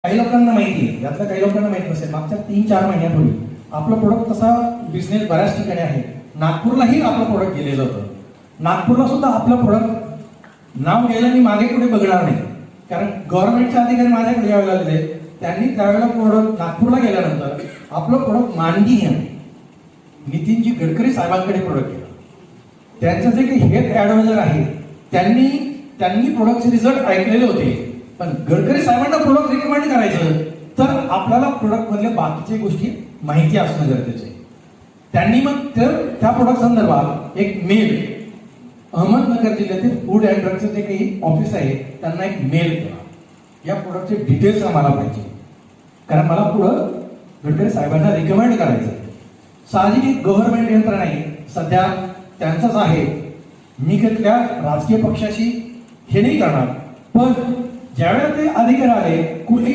काही लोकांना माहिती आहे, यातल्या काही लोकांना माहिती नसेल, मागच्या 3-4 महिन्यापूर्वी आपलं प्रोडक्ट तसा बिझनेस बऱ्याच ठिकाणी आहे. नागपूरलाही आपलं प्रोडक्ट गेलेलं होतं. नागपूरला सुद्धा आपलं प्रोडक्ट नाव गेलं मी मागे पुढे बघणार नाही, कारण गव्हर्नमेंटचे अधिकारी माझ्याकडे यावे लागले. त्यांनी त्यावेळेला प्रोडक्ट नागपूरला गेल्यानंतर आपलं प्रोडक्ट माननीय नितीनजी गडकरी साहेबांकडे प्रोडक्ट गेलं. त्यांचं जे काही हेल्थ ऍडवायझर आहे त्यांनी प्रोडक्टचे रिझल्ट ऐकलेले होते, पण गडकरी साहेबांना प्रोडक्ट रिकमेंड करायचं तर आपल्याला प्रोडक्ट मधल्या बाकीच्या गोष्टी माहिती असणं गरजेचं आहे. त्यांनी मग त्या प्रोडक्ट संदर्भात एक मेल अहमदनगर जिल्ह्यातील फूड अँड ड्रगचं जे काही ऑफिस आहे त्यांना एक मेल केला. या प्रोडक्टचे डिटेल्स आम्हाला पाहिजे, कारण मला पुढं गडकरी साहेबांना रिकमेंड करायचं. साहजिक एक गव्हर्नमेंट यंत्रणा आहे, सध्या त्यांचंच आहे. मी कुठल्या राजकीय पक्षाशी हे नाही करणार, पण ज्यावेळेला ते अधिकारी आले कुठे